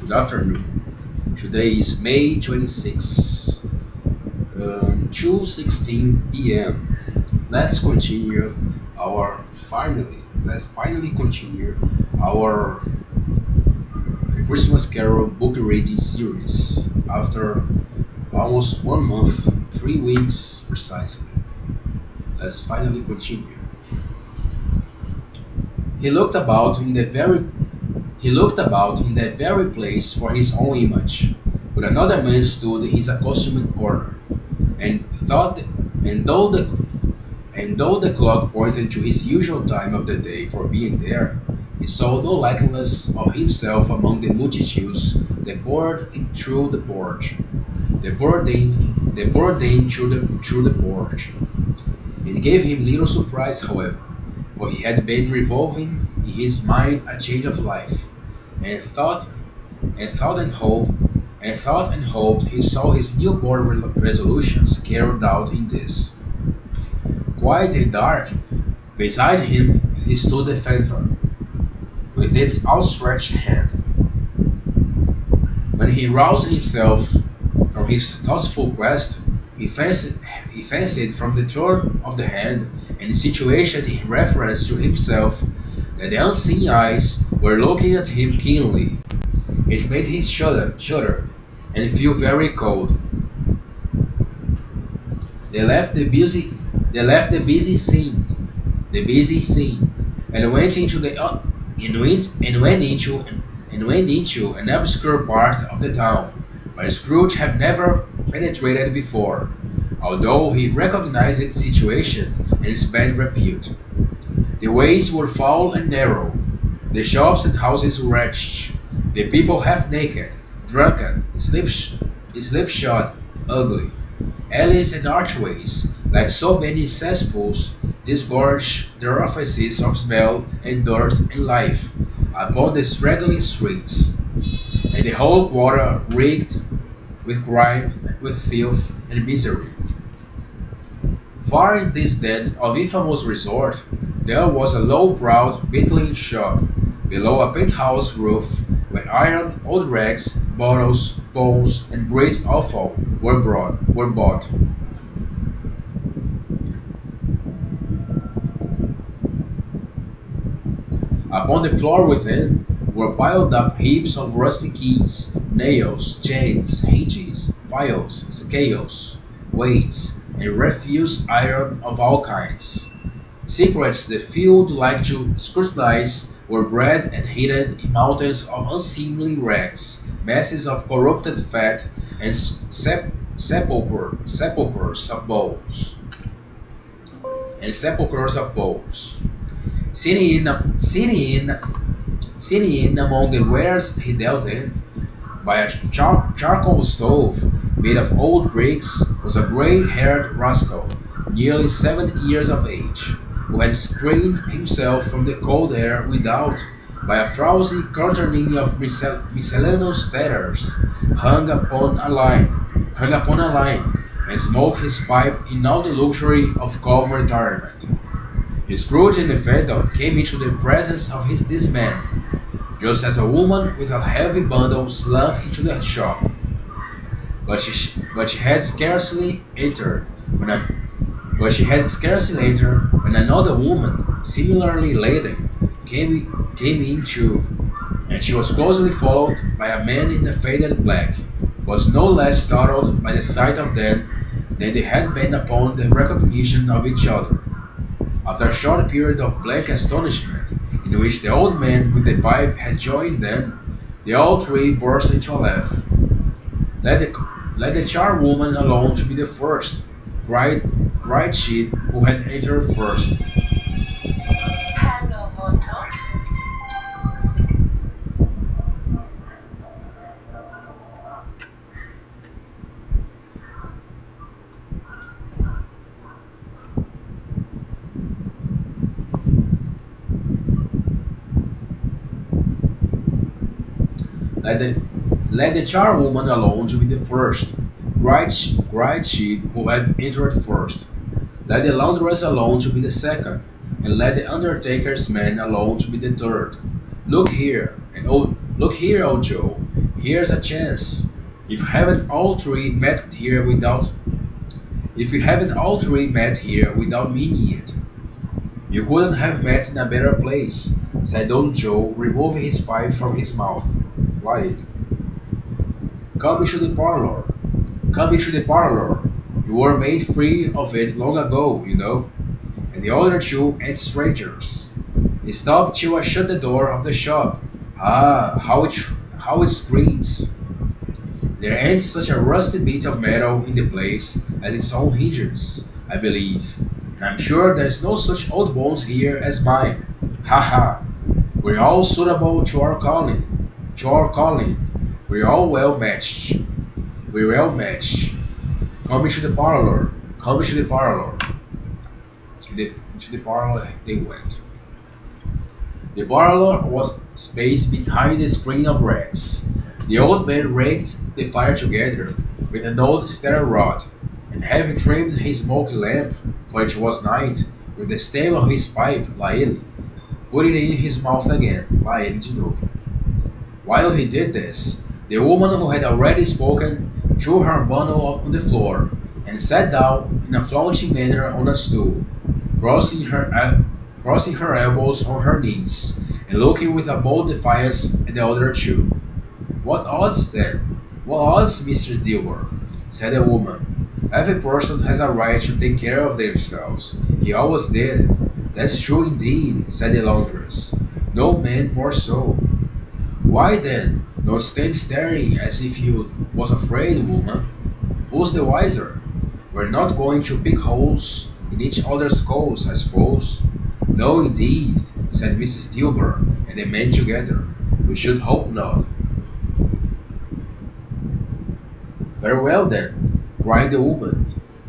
Good afternoon. Today is May 26, 2:16 p.m. Let's finally continue our Christmas Carol book reading series after almost 1 month, 3 weeks precisely. Let's finally continue. He looked about in the very He looked about in that very place for his own image, but another man stood in his accustomed corner, and thought, and though the and though the clock pointed to his usual time of the day for being there, he saw no likeness of himself among the multitudes that poured in through the porch. They poured in through the porch. It gave him little surprise, however, for he had been revolving in his mind a change of life, and thought and hoped he saw his newborn resolutions carried out in this. Quiet and dark, beside him he stood the phantom, with its outstretched hand. When he roused himself from his thoughtful quest, he fancied, he fancied from the turn of the hand and the situation in reference to himself that the unseen eyes were looking at him keenly. It made him shudder, and feel very cold. They left the busy, they left the busy scene, and went into the and went into an obscure part of the town where Scrooge had never penetrated before, although he recognized its situation and its bad repute. The ways were foul and narrow, the shops and houses wretched, the people half naked, drunken, slipshod, ugly. Alleys and archways, like so many cesspools, disgorged their offices of smell and dirt and life upon the straggling streets, and the whole quarter reeked with crime, with filth and misery. Far in this den of infamous resort, there was a low-browed, beetling shop, below a penthouse roof, where iron, old rags, bottles, bones, and great offal were bought. Upon the floor within were piled up heaps of rusty keys, nails, chains, hinges, files, scales, weights, and refuse iron of all kinds. Secrets the field liked to scrutinize were bred and hidden in mountains of unseemly rags, masses of corrupted fat, and sepulchres of bones. Sepulchres of bones. Sitting in among the wares he dealt in, by a charcoal stove made of old bricks, was a gray-haired rascal, nearly 7 years of age, who had screened himself from the cold air without by a frowsy curtaining of miscellaneous tatters hung upon a line, and smoked his pipe in all the luxury of calm retirement. Scrooge and the Phantom came into the presence of this man, just as a woman with a heavy bundle slunk into the shop. But she had scarcely entered when a, but she had scarcely entered when another woman, similarly laden, came in too, and she was closely followed by a man in a faded black, who was no less startled by the sight of them than they had been upon the recognition of each other. After a short period of blank astonishment, in which the old man with the pipe had joined them, they all three burst into a laugh. Let the, let the charwoman alone to be the first, cried she who had entered first. Hello, Moto. Let the, let the charwoman alone to be the first, cried she who had entered first. Let the laundress alone to be the second, and let the undertaker's man alone to be the third. Look here, old Joe, Here's a chance. If you haven't all three met here without if you haven't all three met here without meaning it, you couldn't have met in a better place, said old Joe, removing his pipe from his mouth. Quiet. Come into the parlor. Come into the parlor. You were made free of it long ago, you know. And the other two ain't strangers. Stop till I shut the door of the shop. Ah, how it screams. There ain't such a rusty bit of metal in the place as its own hinges, I believe. And I'm sure there's no such old bones here as mine. Ha ha. We're all suitable to our calling. To our calling. We're all well matched. We're well matched. Come into the parlor. Come into the parlor. Into the parlor they went. The parlor was space behind the screen of rags. The old man raked the fire together with an old stair rod, and having trimmed his smoky lamp, for it was night, with the stem of his pipe, lá ele, put it in his mouth again, lá ele de novo. While he did this, the woman who had already spoken threw her bundle on the floor, and sat down in a flaunting manner on a stool, crossing her elbows on her knees, and looking with a bold defiance at the other two. What odds then? What odds, Mr. Dilbert? Said the woman. Every person has a right to take care of themselves. He always did. That's true indeed, said the laundress. No man more so. Why then, not stand staring as if you was afraid, woman? Who's the wiser? We're not going to pick holes in each other's skulls, I suppose. No, indeed, said Mrs. Dilbert and the men together. We should hope not. Very well then, cried the woman.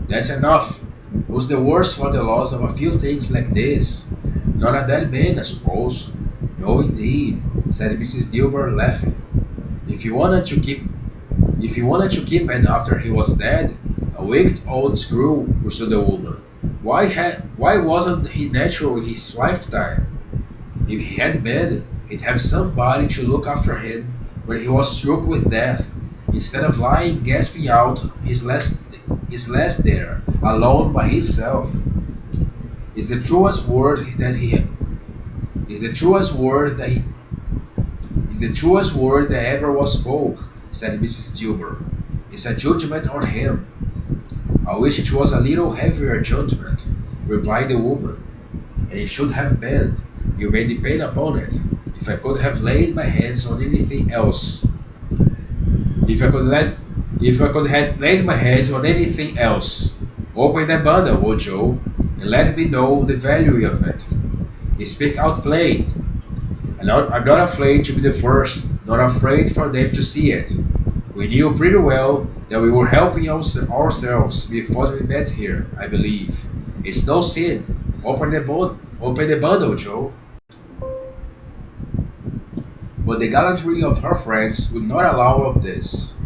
That's enough. Who's the worse for the loss of a few things like this? Not a dead man, I suppose. No, indeed, said Mrs. Dilbert, laughing. If you wanted to keep him after he was dead, a wicked old screw, pursued the woman. Why wasn't he natural in his lifetime? If he had been, he'd have somebody to look after him when he was struck with death, instead of lying gasping out his last there, alone by himself. Is the truest word that he is the truest word that he is the truest word that ever was spoke, said Mrs. Gilbert. It's a judgment on him. I wish it was a little heavier judgment, replied the woman. And it should have been. You may depend upon it. If I could have laid my hands on anything else. If I could have laid my hands on anything else. Open that bundle, old Joe, and let me know the value of it. Speak out plain. I'm not afraid to be the first, not afraid for them to see it. We knew pretty well that we were helping ourselves before we met here, I believe. It's no sin. Open the bundle, Joe. But the gallantry of her friends would not allow of this.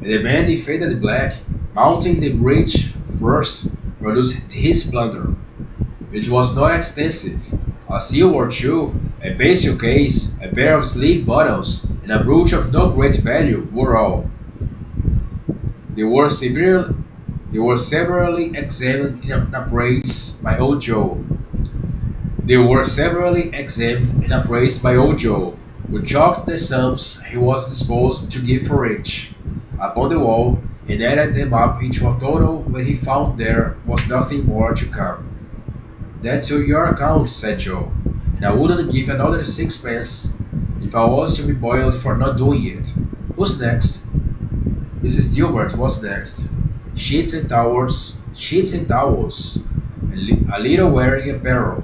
And the man in faded black, mounting the bridge first, produced his plunder, which was not extensive. A seal or two, a pencil case, a pair of sleeve buttons, and a brooch of no great value were all. They were severally examined and appraised by old Joe. They were severally examined and appraised by old Joe, who chalked the sums he was disposed to give for each upon the wall, and added them up into a total when he found there was nothing more to come. That's your account, said Joe, and I wouldn't give another sixpence if I was to be boiled for not doing it. Who's next? Mrs. Gilbert was next. Sheets and towels, a little wearing apparel,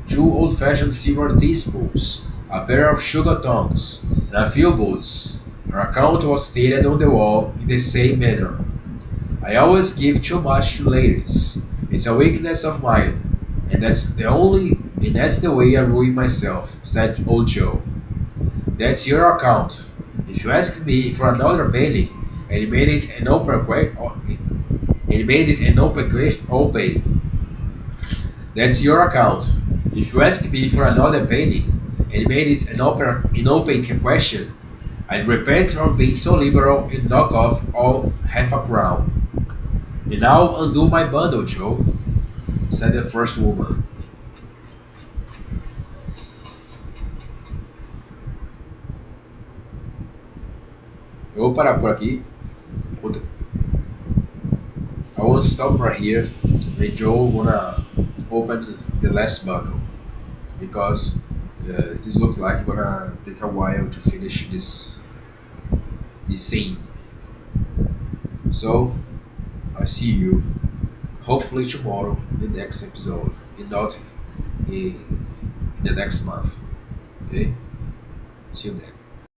2 old-fashioned silver teaspoons, a pair of sugar tongs, and a few boots. Her account was stated on the wall in the same manner. I always give too much to ladies. It's a weakness of mine, and that's the way I ruin myself, said old Joe. That's your account. If you ask me for another penny, and he made it an open That's your account. If you ask me for another penny, and made it an open question, I repent for being so liberal and knock off all half a crown. And now undo my bundle, Joe, said the first woman. Eu vou parar por aqui. I will stop right here. And Joe wanna open the last bundle because this looks like gonna take a while to finish this scene. So I see you hopefully tomorrow in the next episode, and not in the next month. Okay? See you then.